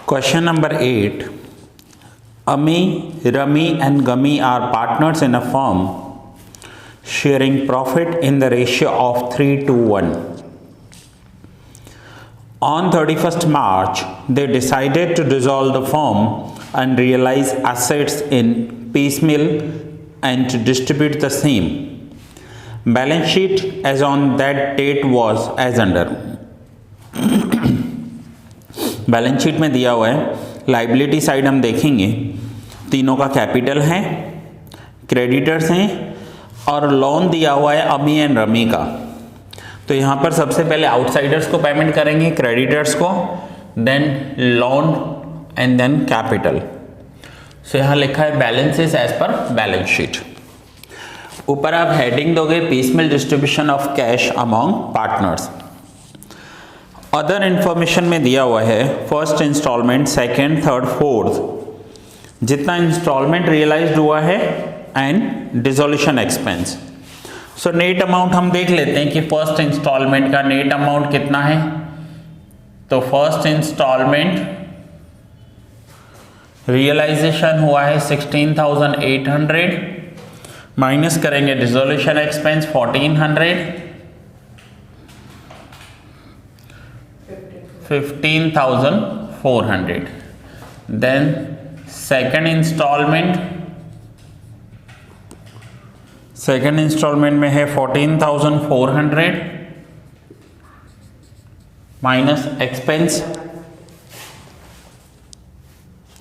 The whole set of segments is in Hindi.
Question number 8. Ami, Rami and Gami are partners in a firm sharing profit in the ratio of 3 to 1. On 31st March, they decided to dissolve the firm and realize assets in piecemeal and to distribute the same. Balance sheet as on that date was as under. Balance sheet में दिया हुआ है, लाइबिलिटी साइड हम देखेंगे, तीनों का कैपिटल है, क्रेडिटर्स हैं और लोन दिया हुआ है अमी एंड रमी का। तो यहाँ पर सबसे पहले आउटसाइडर्स को पेमेंट करेंगे, क्रेडिटर्स को, then loan and then capital. So यहाँ लिखा है balances as per balance sheet. ऊपर आप हेडिंग दोगे piecemeal distribution of cash among partners. Other information में दिया हुआ है first instalment, second, third, fourth, जितना इंस्टॉलमेंट रियलाइज्ड हुआ है and dissolution expense. So net amount हम देख लेते हैं कि फर्स्ट इंस्टॉलमेंट का नेट अमाउंट कितना है। तो फर्स्ट इंस्टॉलमेंट रियलाइजेशन हुआ है 16,800, माइनस करेंगे dissolution expense 1400, 15,400। Then second instalment में है 14,400 minus expense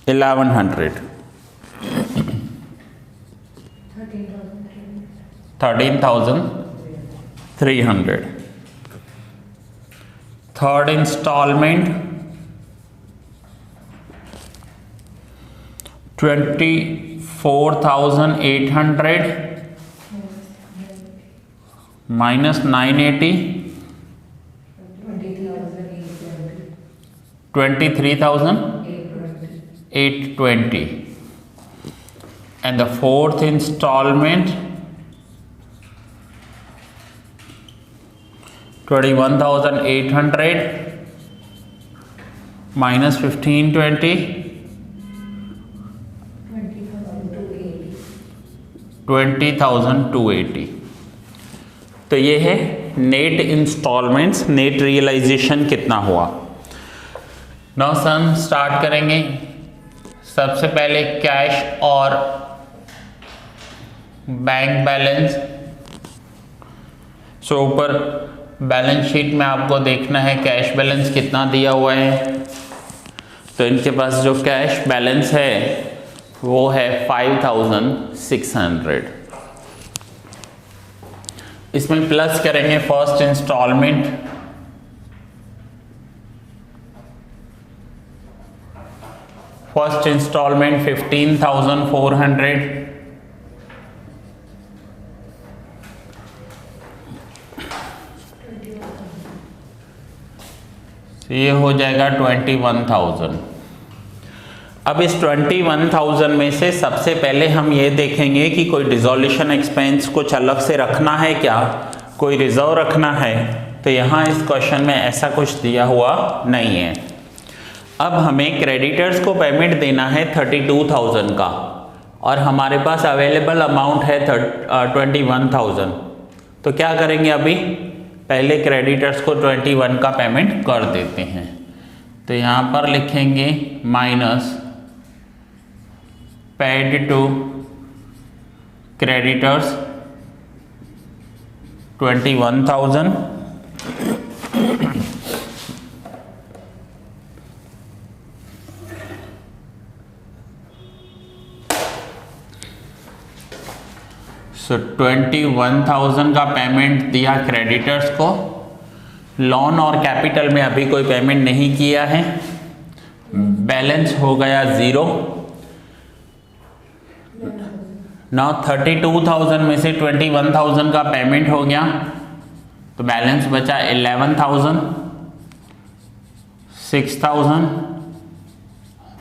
1100, 13,300। Third instalment 24,800 minus 980, 23,820। and the fourth installment 21,800 minus 1520, 20,280। तो ये है नेट इंस्टॉलमेंट्स, नेट रियलाइजेशन कितना हुआ। नाउ सम स्टार्ट करेंगे। सबसे पहले कैश और बैंक बैलेंस। सो ऊपर बैलेंस शीट में आपको देखना है कैश बैलेंस कितना दिया हुआ है। तो इनके पास जो कैश बैलेंस है वो है 5,600। इसमें प्लस करेंगे फर्स्ट इंस्टॉलमेंट, फर्स्ट इंस्टॉलमेंट 15,400, ये हो जाएगा 21,000। अब इस 21,000 में से सबसे पहले हम ये देखेंगे कि कोई डिसोल्यूशन एक्सपेंस कुछ अलग से रखना है क्या, कोई रिजर्व रखना है। तो यहाँ इस क्वेश्चन में ऐसा कुछ दिया हुआ नहीं है। अब हमें क्रेडिटर्स को पेमेंट देना है 32,000 का और हमारे पास अवेलेबल अमाउंट है 21,000। तो क्या करेंगे, अभी पहले क्रेडिटर्स को 21 का पेमेंट कर देते हैं। तो यहाँ पर लिखेंगे माइनस पेड टू क्रेडिटर्स 21,000 सो 21,000 का पेमेंट दिया क्रेडिटर्स को। लोन और कैपिटल में अभी कोई पेमेंट नहीं किया है, बैलेंस हो गया 0। नाउ 32,000 में से 21,000 का पेमेंट हो गया तो बैलेंस बचा 11,000, 6,000,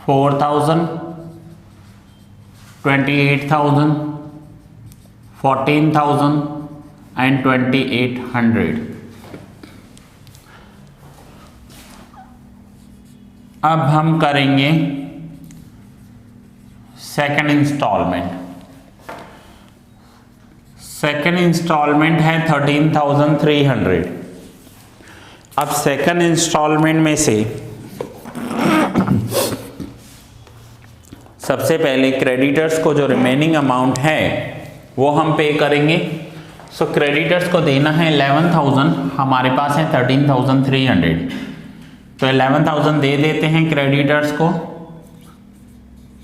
4,000, 28,000, 14,000 and 2,800। अब हम करेंगे सेकंड इंस्टॉलमेंट। सेकंड इंस्टॉलमेंट है 13,300। अब सेकंड इंस्टॉलमेंट में से सबसे पहले क्रेडिटर्स को जो रिमेनिंग अमाउंट है वो हम पे करेंगे। सो क्रेडिटर्स को देना है 11,000, हमारे पास है 13,300, तो 11,000 दे देते हैं क्रेडिटर्स को।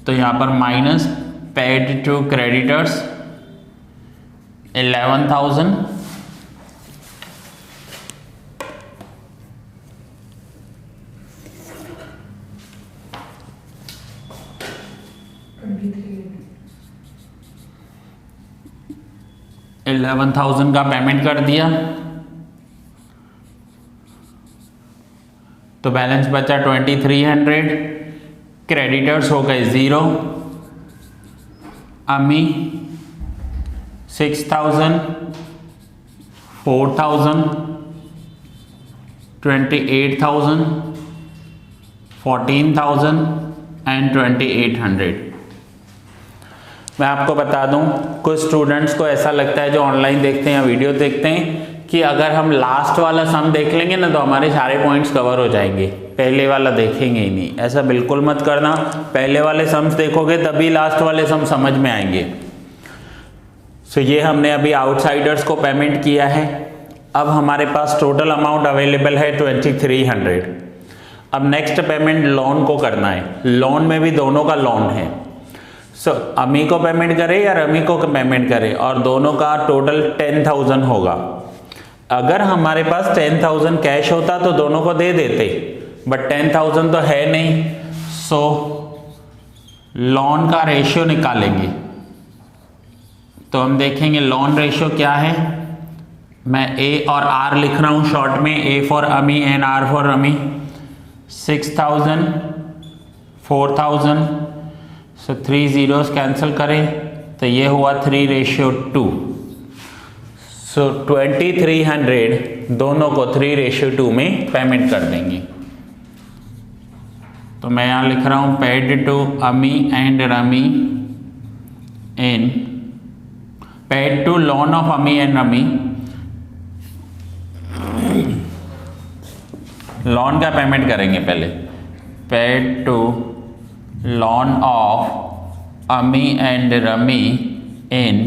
तो यहाँ पर माइनस पेड टू क्रेडिटर्स 11,000, का पेमेंट कर दिया, तो बैलेंस बचा 2,300। क्रेडिटर्स हो गए 0, अमी 6,000, 4,000, 28,000, 14,000 एंड 2,800। मैं आपको बता दूं, कुछ स्टूडेंट्स को ऐसा लगता है जो ऑनलाइन देखते हैं या वीडियो देखते हैं कि अगर हम लास्ट वाला सम देख लेंगे ना तो हमारे सारे पॉइंट्स कवर हो जाएंगे, पहले वाला देखेंगे ही नहीं। ऐसा बिल्कुल मत करना, पहले वाले सम्स देखोगे तभी लास्ट वाले सम समझ में आएंगे। सो ये हमने अभी आउटसाइडर्स को पेमेंट किया है। अब हमारे पास टोटल अमाउंट अवेलेबल है 2,300। अब नेक्स्ट पेमेंट लोन को करना है। लोन में भी दोनों का लोन है। सो अमी को पेमेंट करे या रमी को पेमेंट करे, और दोनों का टोटल 10,000 होगा। अगर हमारे पास 10,000 कैश होता तो दोनों को दे देते, बट 10,000 तो है नहीं। सो लोन का रेशियो निकालेंगे, तो हम देखेंगे लोन रेशियो क्या है। मैं ए और आर लिख रहा हूँ शॉर्ट में, A for Ami and R for Rami. 6,000, 4,000, so 3 zeros cancel करें तो ये हुआ 3:2। सो 2,300 दोनों को 3:2 में पेमेंट कर देंगे। तो मैं यहाँ लिख रहा हूँ paid to Ami and Rami in paid to loan of Ami and Rami. Loan का पेमेंट करेंगे पहले, paid to loan of Ami and Rami in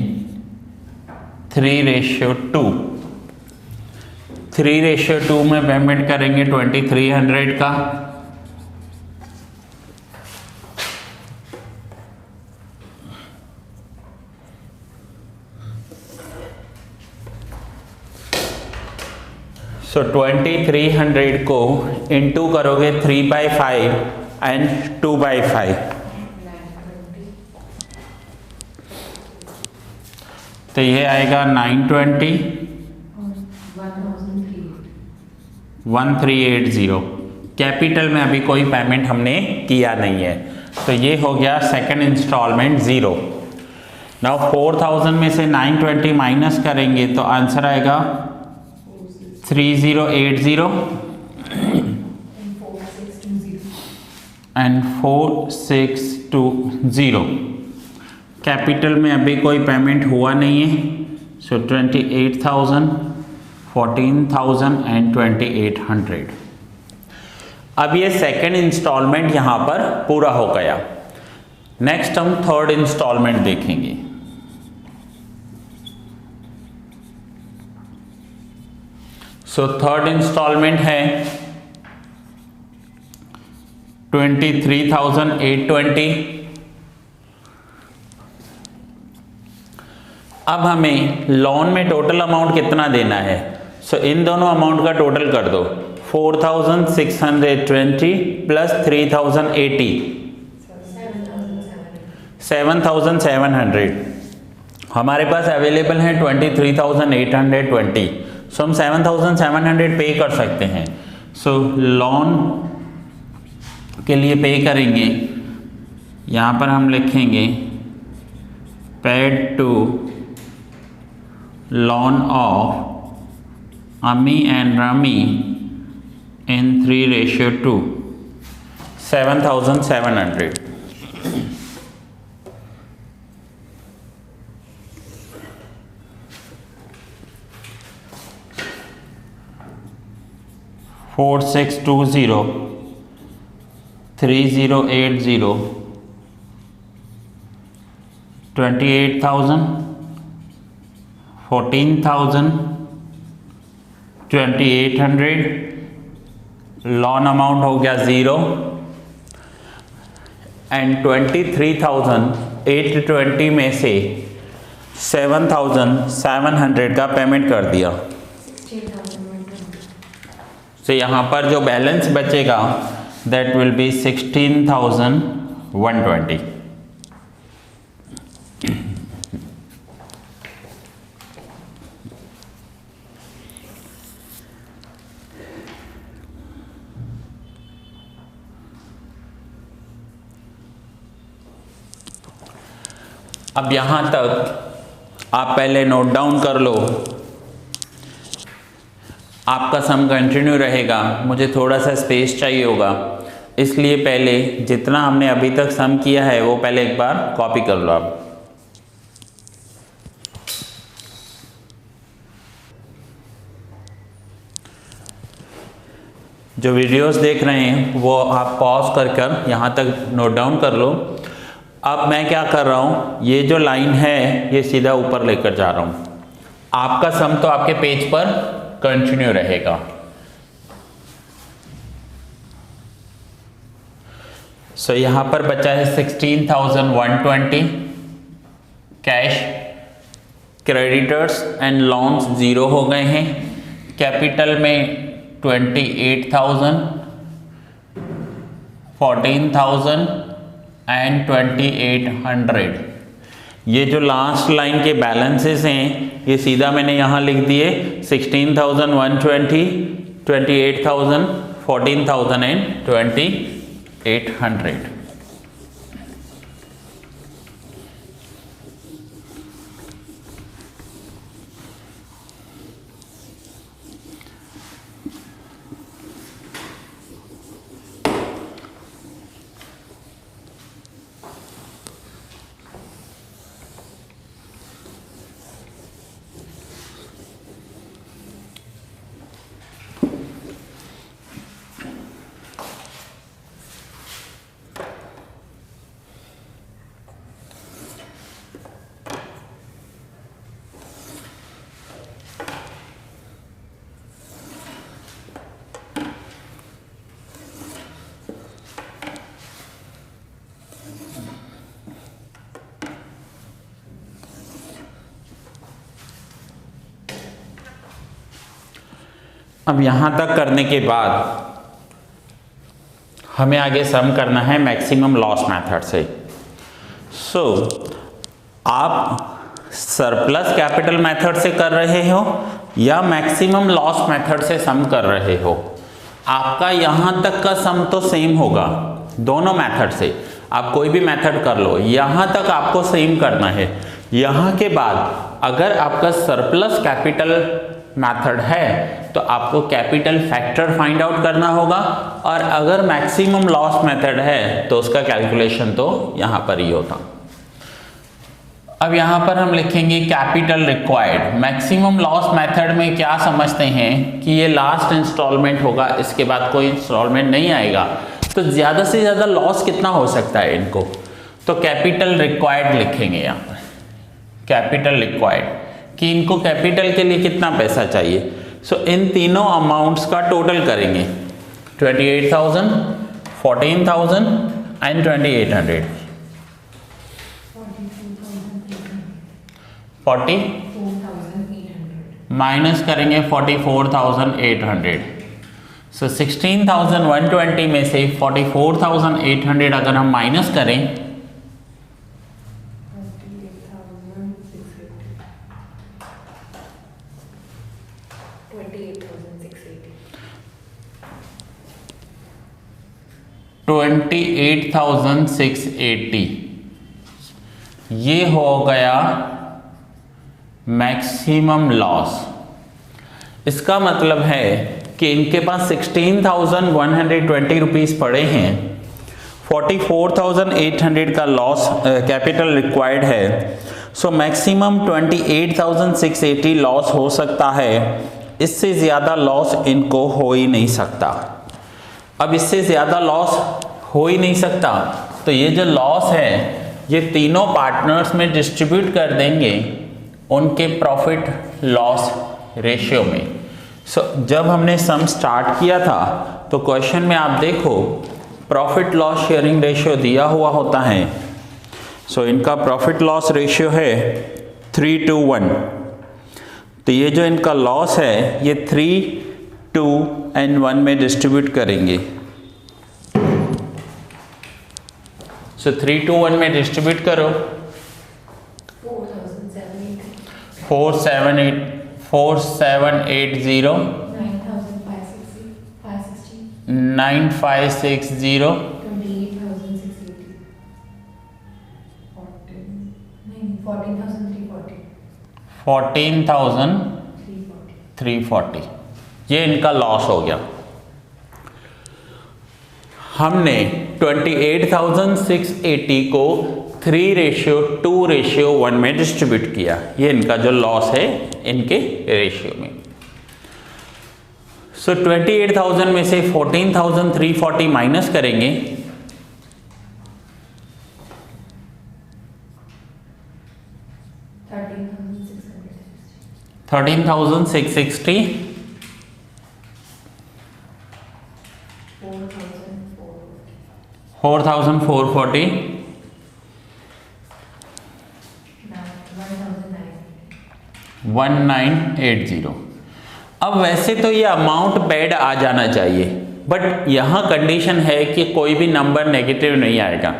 3:2। 3:2 में पेमेंट करेंगे 2,300 का। सो 2,300 को इंटू करोगे 3/5 एंड 2/5, तो ये आएगा 920 1380। कैपिटल में अभी कोई पेमेंट हमने किया नहीं है, तो ये हो गया सेकंड इंस्टॉलमेंट 0। नाउ 4,000 में से 920 माइनस करेंगे तो आंसर आएगा 3080 एंड 4620। कैपिटल में अभी कोई पेमेंट हुआ नहीं है, सो 28,000, 14,000 एंड 2,800। अब ये सेकंड इंस्टॉलमेंट यहां पर पूरा हो गया। नेक्स्ट हम थर्ड इंस्टॉलमेंट देखेंगे। सो थर्ड इंस्टॉलमेंट है 23,820। अब हमें लोन में टोटल अमाउंट कितना देना है, सो इन दोनों अमाउंट का टोटल कर दो। 4,620 प्लस 3,080, 7,700। हमारे पास अवेलेबल है 23,820, सो हम 7,700 पे कर सकते हैं। सो लोन के लिए पे करेंगे, यहाँ पर हम लिखेंगे paid to loan of Ami and Rami in 3:2। 7,700। Four 620 3080 28,000 14,000 2800। Loan amount हो गया 0 एंड 23,820 में से 7,700 का पेमेंट कर दिया। तो यहाँ पर जो बैलेंस बचेगा दैट विल बी 16,120। अब यहाँ तक आप पहले नोट डाउन कर लो, आपका सम कंटिन्यू रहेगा। मुझे थोड़ा सा स्पेस चाहिए होगा, इसलिए पहले जितना हमने अभी तक सम किया है वो पहले एक बार कॉपी कर लो आप। जो वीडियोस देख रहे हैं वो आप पॉज कर यहाँ तक नोट डाउन कर लो। अब मैं क्या कर रहा हूँ, ये जो लाइन है ये सीधा ऊपर लेकर जा रहा हूँ। आपका सम तो आपके पेज पर कंटिन्यू रहेगा। सो यहाँ पर बचा है 16,120 कैश। क्रेडिटर्स एंड लोन्स 0 हो गए हैं। कैपिटल में 28,000 14,000 एंड 2,800। ये जो लास्ट लाइन के बैलेंसेस हैं ये सीधा मैंने यहाँ लिख दिए 16,120 28,000 14,000 एंड 2,800। अब यहाँ तक करने के बाद हमें आगे सम करना है मैक्सिमम लॉस मेथड से। सो आप सरप्लस कैपिटल मेथड से कर रहे हो या मैक्सिमम लॉस मेथड से सम कर रहे हो, आपका यहाँ तक का सम तो सेम होगा दोनों मेथड से। आप कोई भी मेथड कर लो, यहाँ तक आपको सेम करना है। यहाँ के बाद अगर आपका सरप्लस कैपिटल मेथड है तो आपको कैपिटल फैक्टर फाइंड आउट करना होगा, और अगर मैक्सिमम लॉस मेथड है तो उसका कैलकुलेशन तो यहाँ पर ही होता। अब यहाँ पर हम लिखेंगे capital required. Maximum loss method में क्या समझते हैं कि ये लास्ट इंस्टॉलमेंट होगा, इसके बाद कोई इंस्टॉलमेंट नहीं आएगा, तो ज़्यादा से ज़्यादा लॉस कितना हो सकता है इनको, तो कैपिटल रिक्वायर्ड लिखेंगे यहाँ पर। कैपिटल रिक्वायर्ड कि इनको कैपिटल के लिए कितना पैसा चाहिए। सो इन तीनों अमाउंट्स का टोटल करेंगे 28,000 14,000 एंड 2,800। 40 माइनस करेंगे 44,800। सो 16,120 में से 44,800 अगर हम माइनस करें 28,680, ये हो गया मैक्सिमम लॉस। इसका मतलब है कि इनके पास 16,120 रुपीज़ पड़े हैं 44,800 का लॉस कैपिटल रिक्वायर्ड है, सो मैक्सिमम 28,680 लॉस हो सकता है, इससे ज़्यादा लॉस इनको हो ही नहीं सकता। अब इससे ज़्यादा लॉस हो ही नहीं सकता, तो ये जो लॉस है ये तीनों पार्टनर्स में डिस्ट्रीब्यूट कर देंगे उनके प्रॉफिट लॉस रेशियो में। जब हमने सम स्टार्ट किया था तो क्वेश्चन में आप देखो प्रॉफिट लॉस शेयरिंग रेशियो दिया हुआ होता है। इनका प्रॉफिट लॉस रेशियो है 3:1। तो ये जो इनका लॉस है ये 3, 2 and 1 में डिस्ट्रीब्यूट करेंगे। 3, 2, 1 में डिस्ट्रीब्यूट करो। 4780 9560 14,340 ये इनका लॉस हो गया। हमने 28,680 को 3:2:1 में डिस्ट्रीब्यूट किया, ये इनका जो लॉस है इनके रेशियो में। 28,000 में से 14,340 माइनस करेंगे, 13,660 4,440 1980। अब वैसे तो ये अमाउंट पेड आ जाना चाहिए, बट यहाँ कंडीशन है कि कोई भी नंबर नेगेटिव नहीं आएगा।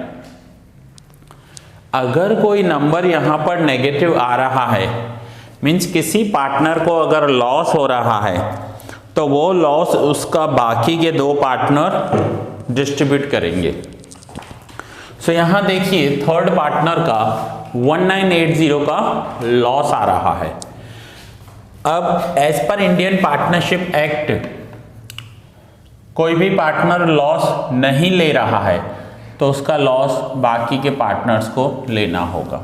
अगर कोई नंबर यहाँ पर नेगेटिव आ रहा है, मीन्स किसी पार्टनर को अगर लॉस हो रहा है, तो वो लॉस उसका बाकी के दो पार्टनर डिस्ट्रीब्यूट करेंगे। यहाँ देखिए थर्ड पार्टनर का 1980 का लॉस आ रहा है। अब as per Indian partnership act कोई भी पार्टनर लॉस नहीं ले रहा है, तो उसका लॉस बाकी के पार्टनर्स को लेना होगा।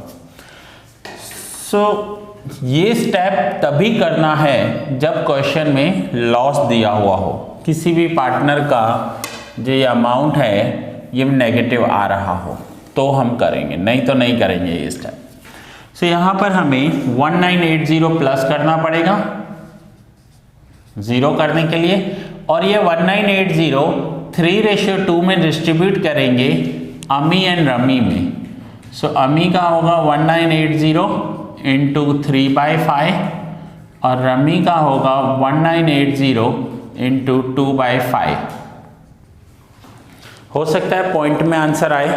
ये स्टेप तभी करना है जब क्वेश्चन में लॉस दिया हुआ हो, किसी भी पार्टनर का जो ये अमाउंट है ये नेगेटिव आ रहा हो तो हम करेंगे, नहीं तो नहीं करेंगे ये स्टेप। यहाँ पर हमें 1980 प्लस करना पड़ेगा 0 करने के लिए, और ये 1980 3:2 में डिस्ट्रीब्यूट करेंगे अमी एंड रमी में। अमी का होगा 1980 इंटू 3/5 और रमी का होगा 1980 इंटू 2/5। हो सकता है पॉइंट में आंसर आए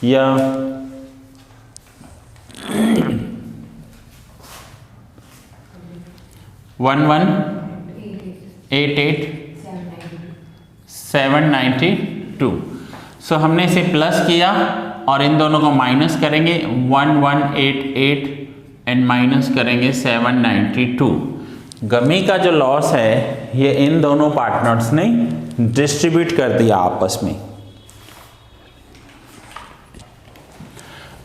या 1188,792। हमने इसे प्लस किया और इन दोनों को माइनस करेंगे 1188 एंड माइनस करेंगे 792। गमी का जो लॉस है ये इन दोनों पार्टनर्स ने डिस्ट्रीब्यूट कर दिया आपस में।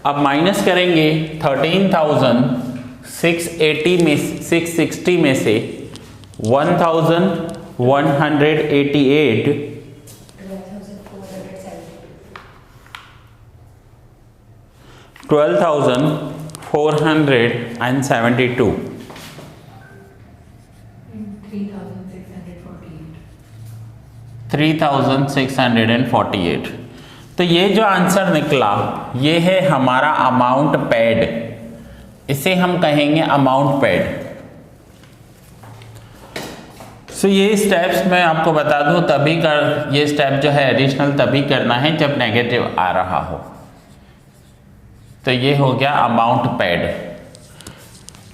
अब माइनस करेंगे 13,660 में से 1,188 12,472 3,648। तो ये जो आंसर निकला ये है हमारा अमाउंट पेड, इसे हम कहेंगे अमाउंट पेड। ये स्टेप्स मैं आपको बता दूं तभी ये स्टेप जो है एडिशनल तभी करना है जब नेगेटिव आ रहा हो। तो ये हो गया अमाउंट पेड।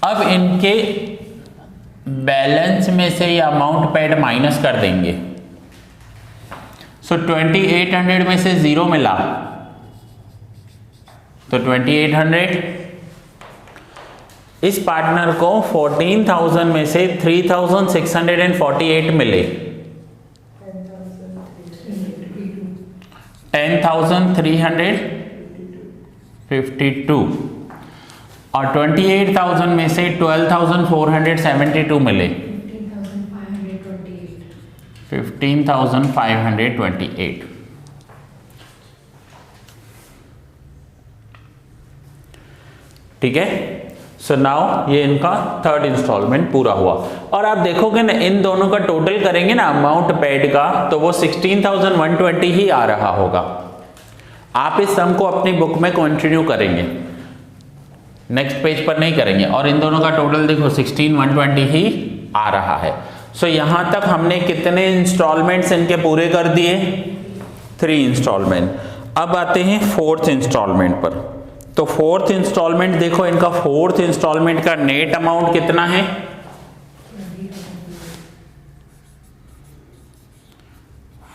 अब इनके बैलेंस में से ये अमाउंट पेड माइनस कर देंगे। 2800 में से 0 मिला तो 2800, इस पार्टनर को 14,000 में से 3,648 मिले 10,352 और 28,000 में से 12,472 मिले 15,528। ठीक है। सो नाउ ये इनका थर्ड इंस्टॉलमेंट पूरा हुआ। और आप देखोगे ना इन दोनों का टोटल करेंगे ना अमाउंट पेड का, तो वो 16,120 ही आ रहा होगा। आप इस सम को अपनी बुक में कंटिन्यू करेंगे, नेक्स्ट पेज पर नहीं करेंगे। और इन दोनों का टोटल देखो 16,120 ही आ रहा है। सो यहां तक हमने कितने इंस्टॉलमेंट्स इनके पूरे कर दिए? 3 इंस्टॉलमेंट। अब आते हैं फोर्थ इंस्टॉलमेंट पर। तो फोर्थ इंस्टॉलमेंट देखो, इनका फोर्थ इंस्टॉलमेंट का नेट अमाउंट कितना है?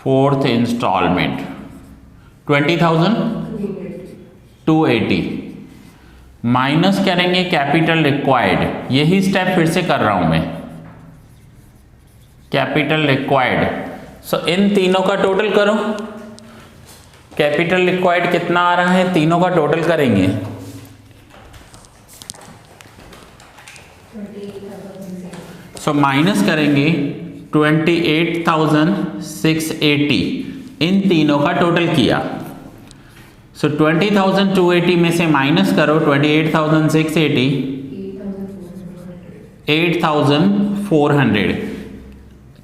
फोर्थ इंस्टॉलमेंट 20,280 माइनस करेंगे कैपिटल रिक्वायर्ड। यही स्टेप फिर से कर रहा हूं मैं, कैपिटल रिक्वायर्ड। सो इन तीनों का टोटल करो। कैपिटल रिक्वायर्ड कितना आ रहा है? तीनों का टोटल करेंगे 28,680। सो माइनस करेंगे 28,680, इन तीनों का टोटल किया। सो 20,280 में से माइनस करो 28,680, 8,400।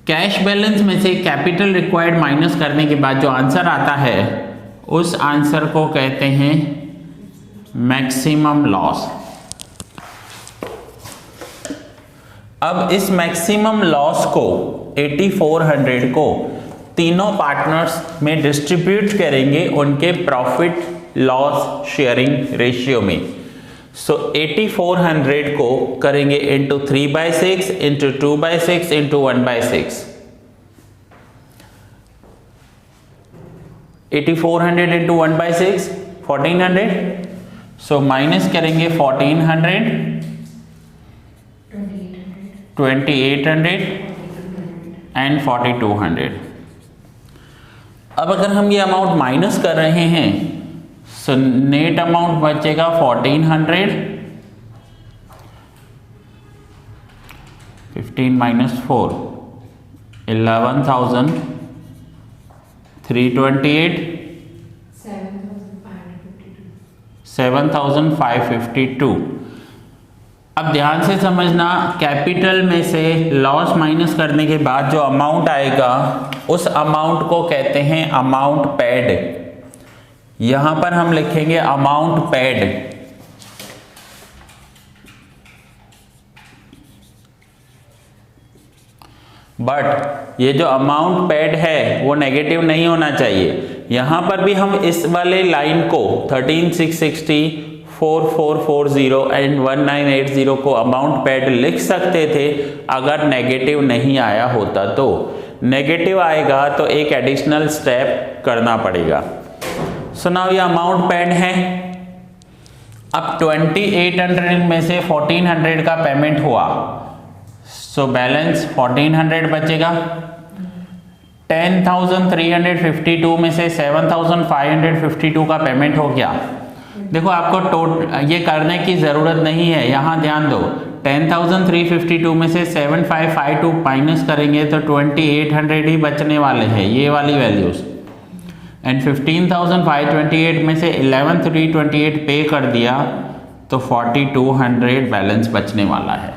कैश बैलेंस में से कैपिटल रिक्वायर्ड माइनस करने के बाद जो आंसर आता है उस आंसर को कहते हैं मैक्सिमम लॉस। अब इस मैक्सिमम लॉस को 8400 को तीनों पार्टनर्स में डिस्ट्रीब्यूट करेंगे उनके प्रॉफिट लॉस शेयरिंग रेशियो में। सो 8400 को करेंगे into 3/6 into 2/6 into 1/6। 8400 into 1/6 1400। So minus करेंगे 1400, 2800 एंड 4200। अब अगर हम ये अमाउंट माइनस कर रहे हैं सो नेट अमाउंट बचेगा 1400, 15 माइनस 4 11,328, 7,552। अब ध्यान से समझना, कैपिटल में से लॉस माइनस करने के बाद जो अमाउंट आएगा उस अमाउंट को कहते हैं अमाउंट पेड। यहां पर हम लिखेंगे अमाउंट पेड। बट ये जो अमाउंट पेड है वो नेगेटिव नहीं होना चाहिए। यहां पर भी हम इस वाले लाइन को 13,660, 4,440 एंड 1,980 को अमाउंट पेड लिख सकते थे अगर नेगेटिव नहीं आया होता। तो नेगेटिव आएगा तो एक एडिशनल स्टेप करना पड़ेगा। सो नाउ ये अमाउंट पेड है। अब 2800 में से 1400 का पेमेंट हुआ, सो बैलेंस 1400 बचेगा। 10,352 में से 7,552 का पेमेंट हो गया। देखो आपको ये करने की ज़रूरत नहीं है, यहाँ ध्यान दो। 10,352 में से 7,552 माइनस करेंगे तो 2,800 ही बचने वाले हैं, ये वाली वैल्यूज़। एंड 15,528 में से 11,328 पे कर दिया तो 4,200 बैलेंस बचने वाला है।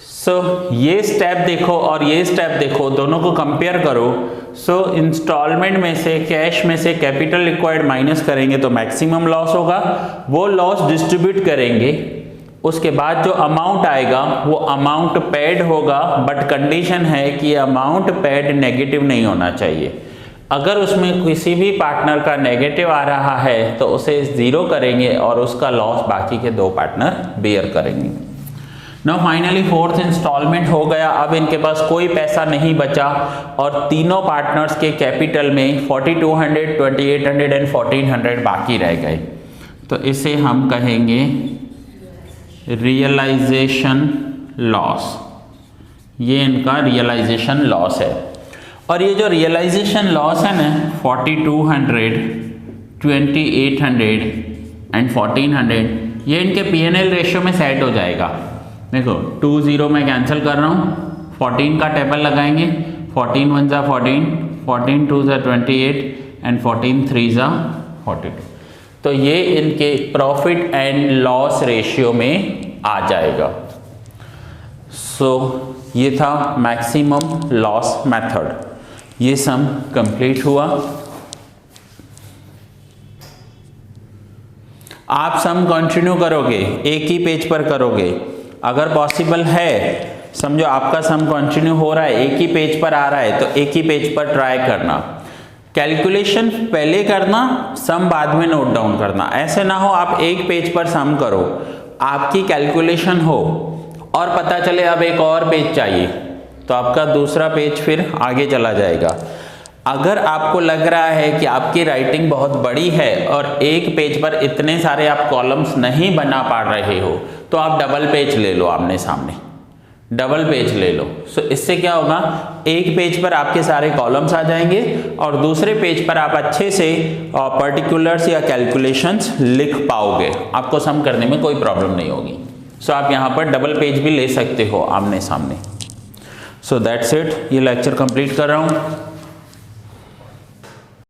सो ये स्टेप देखो और ये स्टेप देखो, दोनों को कंपेयर करो। सो इंस्टॉलमेंट में से कैश में से कैपिटल रिक्वायर्ड माइनस करेंगे तो मैक्सिमम लॉस होगा, वो लॉस डिस्ट्रीब्यूट करेंगे। उसके बाद जो अमाउंट आएगा वो अमाउंट पेड होगा, बट कंडीशन है कि ये अमाउंट पेड नेगेटिव नहीं होना चाहिए। अगर उसमें किसी भी पार्टनर का नेगेटिव आ रहा है तो उसे 0 करेंगे और उसका लॉस बाकी के 2 पार्टनर बेयर करेंगे। नाउ फाइनली फोर्थ इंस्टॉलमेंट हो गया। अब इनके पास कोई पैसा नहीं बचा और तीनों पार्टनर्स के कैपिटल में 4,200, 2,800 एंड 1,400 बाकी रह गए। तो इसे हम कहेंगे रियलाइजेशन लॉस। ये इनका रियलाइजेशन लॉस है। और ये जो रियलाइजेशन लॉस है ना 4200, 2800 एंड 1400, ये इनके P&L रेशियो में सेट हो जाएगा। देखो 20 मैं कैंसिल कर रहा हूँ, 14 का टेबल लगाएंगे, 14 1 ज़ा 14, 14 2 ज़ा 28 एंड 14 3 ज़ा 42। तो ये इनके प्रॉफिट एंड लॉस रेशियो में आ जाएगा। सो ये था मैक्सिमम लॉस मेथड। ये सम कंप्लीट हुआ। आप सम कंटिन्यू करोगे, एक ही पेज पर करोगे, अगर पॉसिबल है, समझो आपका सम कंटिन्यू हो रहा है, एक ही पेज पर आ रहा है, तो एक ही पेज पर ट्राई करना। कैलकुलेशन पहले करना, सम बाद में नोट डाउन करना। ऐसे ना हो आप एक पेज पर सम करो, आपकी कैलकुलेशन हो और पता चले अब एक और पेज चाहिए, तो आपका दूसरा पेज फिर आगे चला जाएगा। अगर आपको लग रहा है कि आपकी राइटिंग बहुत बड़ी है और एक पेज पर इतने सारे आप कॉलम्स नहीं बना पा रहे हो, तो आप डबल पेज ले लो, आमने सामने डबल पेज ले लो। सो इससे क्या होगा, एक पेज पर आपके सारे कॉलम्स आ जाएंगे और दूसरे पेज पर आप अच्छे से पर्टिकुलर्स या कैलकुलेशंस लिख पाओगे, आपको सम करने में कोई प्रॉब्लम नहीं होगी। सो आप यहाँ पर डबल पेज भी ले सकते हो आमने सामने। सो दैट्स इट, ये लेक्चर कंप्लीट कर रहा हूँ।